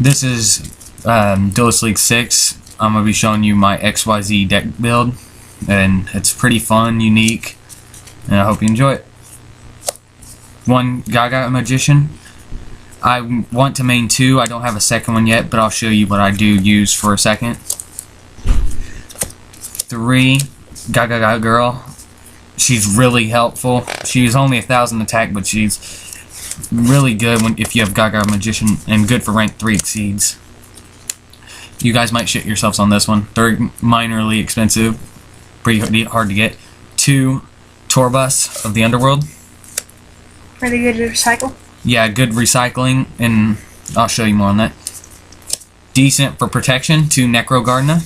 This is Duelist League 6. I'm going to be showing you my XYZ deck build, and it's pretty fun, unique, and I hope you enjoy it. One Gagaga Magician. I want to main 2. I don't have a second one yet, but I'll show you what I do use for a second. 3 Gagaga Girl. She's really helpful. She's only 1,000 attack, but she's really good if you have Gagaga Magician, and good for rank 3 exceeds. You guys might shit yourselves on this one. They're minorly expensive, pretty hard to get. 2 Torbus of the Underworld. Really good to recycle. Yeah, good recycling, and I'll show you more on that. Decent for protection. 2 Necro Gardener.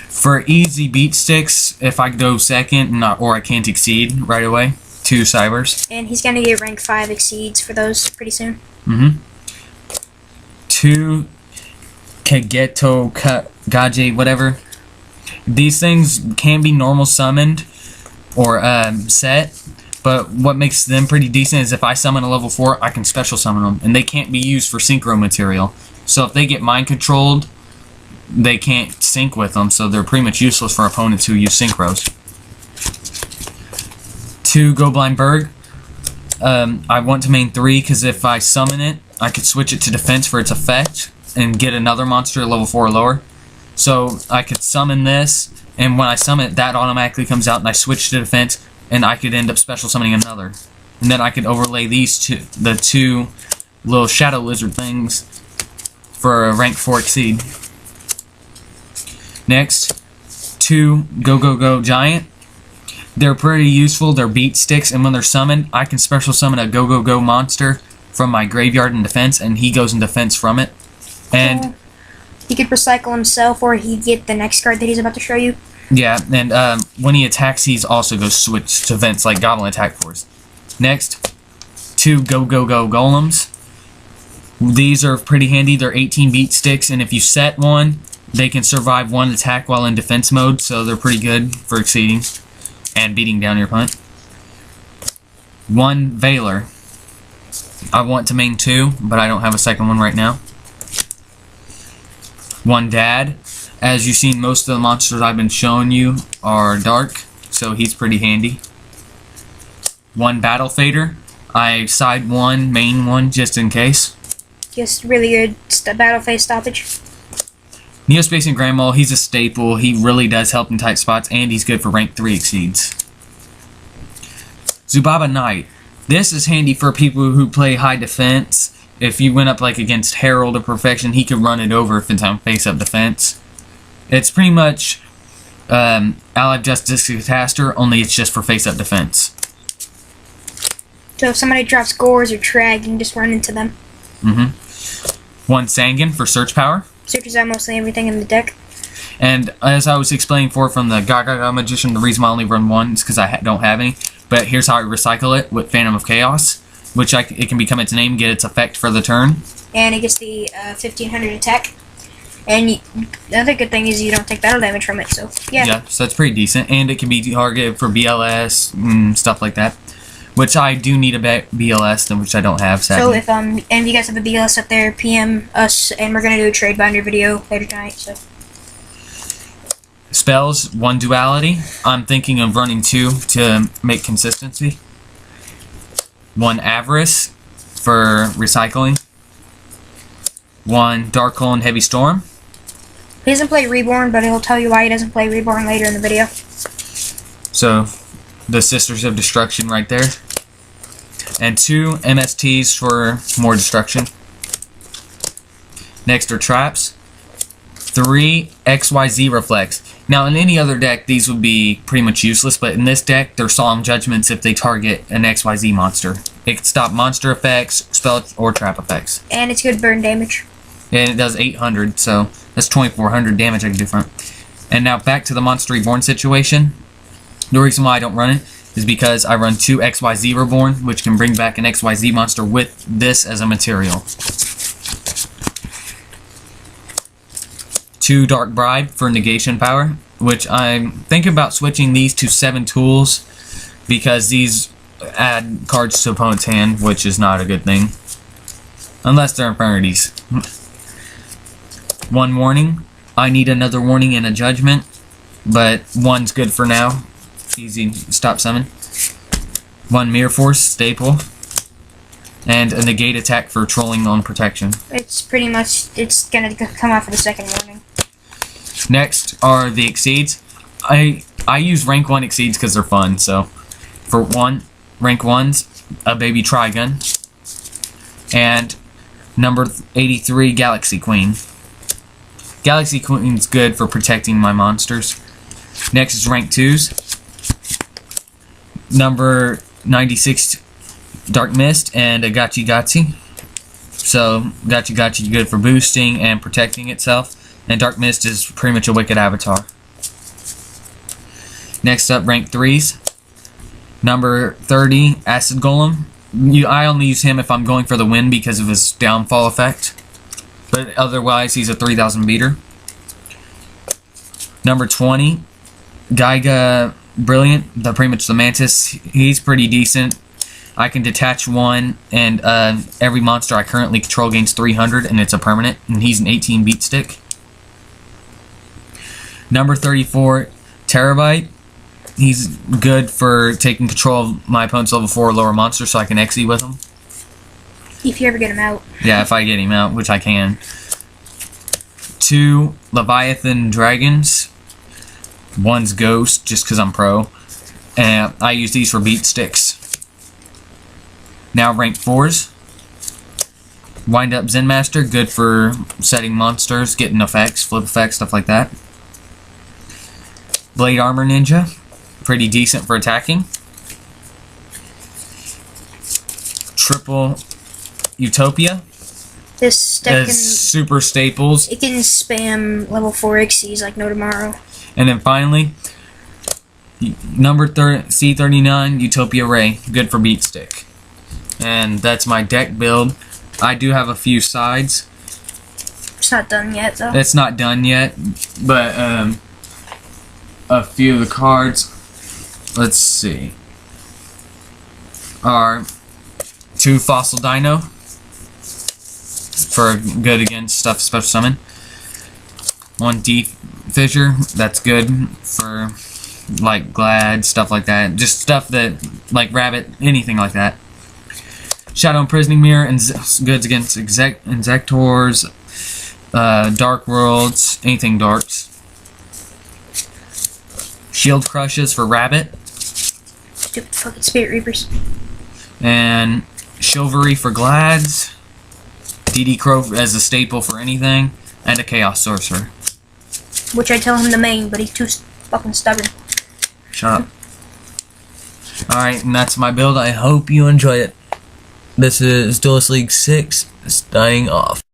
For easy beat sticks, if I go second or I can't exceed right away, 2 Cybers. And he's gonna get rank 5 exceeds for those pretty soon. 2 Kageto Gaje, whatever. These things can be normal summoned or set, but what makes them pretty decent is if I summon a level 4, I can special summon them, and they can't be used for synchro material. So if they get mind controlled, they can't sync with them, so they're pretty much useless for opponents who use synchros. 2 Go Blind Berg. I want to main 3 because if I summon it, I could switch it to defense for its effect and get another monster level 4 or lower. So I could summon this, and when I summon it, that automatically comes out, and I switch to defense, and I could end up special summoning another. And then I could overlay these the 2 little shadow lizard things for a rank 4 exceed. Next, 2 Go Giant. They're pretty useful. They're beat sticks, and when they're summoned, I can special summon a Go monster from my graveyard in defense, and he goes in defense from it. And he could recycle himself, or he'd get the next card that he's about to show you. Yeah, and when he attacks, he's also goes switch to defense like Goblin Attack Force. Next, 2 Go Golems. These are pretty handy. They're 18 beat sticks, and if you set one, they can survive 1 attack while in defense mode, so they're pretty good for exceeding and beating down your opponent. 1 Veiler. I want to main 2, but I don't have a second one right now. 1 Dad. As you've seen, most of the monsters I've been showing you are dark, so he's pretty handy. 1 Battle Fader. I side 1, main 1, just in case. Just really good battle phase stoppage. Neospace and Grand Mole, he's a staple. He really does help in tight spots, and he's good for rank 3 exceeds. Zubaba Knight. This is handy for people who play high defense. If you went up like against Herald of Perfection, he could run it over if it's on face-up defense. It's pretty much Allied Justice Catastor, only it's just for face-up defense. So if somebody drops Gores or Trag, you can just run into them. 1 Sangan for search power. Searches out mostly everything in the deck. And as I was explaining before from the Gagaga Magician, the reason why I only run 1 is because I don't have any. But here's how I recycle it with Phantom of Chaos, which it can become its name, get its effect for the turn. And it gets the 1500 attack. And the other good thing is you don't take battle damage from it, so yeah. Yeah, so that's pretty decent. And it can be targeted for BLS, stuff like that. Which I do need a BLS, which I don't have, sadly. So if you guys have a BLS up there, PM us, and we're gonna do a trade binder video later tonight. So spells, 1 Duality. I'm thinking of running 2 to make consistency. 1 Avarice for recycling. 1 Dark Hole and Heavy Storm. He doesn't play Reborn, but he'll tell you why he doesn't play Reborn later in the video. So, the Sisters of Destruction right there. And 2 MSTs for more destruction. Next are traps. 3 XYZ Reflex. Now in any other deck these would be pretty much useless, but in this deck they're Solemn Judgments if they target an XYZ monster. It can stop monster effects, spell or trap effects. And it's good burn damage. And it does 800, so that's 2400 damage I can do from it. And now back to the Monster Reborn situation. The reason why I don't run it is because I run 2 XYZ Reborn, which can bring back an XYZ monster with this as a material. 2 Dark Bribe for negation power, which I'm thinking about switching these to 7 tools because these add cards to opponent's hand, which is not a good thing. Unless they're infirmities. One warning. I need another warning and a judgment. But one's good for now. Easy stop summon. One mirror force, staple. And a negate attack for trolling on protection. It's pretty much, it's gonna come out for the second warning. Next are the exceeds. I use rank 1 exceeds because they're fun. So for rank 1's a baby Trigun. And number 83 Galaxy Queen. Galaxy Queen's good for protecting my monsters. Next is rank 2's. Number 96 Dark Mist and a Gachi. So Gachi good for boosting and protecting itself. And Dark Mist is pretty much a wicked avatar. Next up, rank 3's. Number 30 Acid Golem. I only use him if I'm going for the win because of his downfall effect. But otherwise, he's a 3000 beater. Number 20 Gagaga Brilliant, pretty much the Mantis. He's pretty decent. I can detach one, and every monster I currently control gains 300, and it's a permanent, and he's an 18 beat stick. Number 34 Terabyte. He's good for taking control of my opponent's level 4 or lower monster, so I can XE with him. If you ever get him out. Yeah, if I get him out, which I can. 2 Leviathan Dragons. One's Ghost, just because I'm pro. And I use these for beat sticks. Now rank 4's. Wind Up Zen Master, good for setting monsters, getting effects, flip effects, stuff like that. Blade Armor Ninja, pretty decent for attacking. Triple Utopia. This deck can, super staples. it can spam level 4 Xyz like no tomorrow. And then finally, number C39 Utopia Ray, good for beat stick. And that's my deck build. I do have a few sides. It's not done yet, though. It's not done yet, but a few of the cards, let's see, are 2 Fossil Dino for good against stuff special summon. 1 Deep Fissure, that's good for like Glad, stuff like that. Just stuff that, like Rabbit, anything like that. Shadow Imprisoning Mirror and goods against Insectors, Dark Worlds, anything darks. Shield Crushes for Rabbit. Stupid fucking Spirit Reapers. And Chivalry for Glads. DD Crow as a staple for anything. And a Chaos Sorcerer. Which I tell him the main, but he's too fucking stubborn. Shut up. Alright, and that's my build. I hope you enjoy it. This is Duelist League 6, signing off.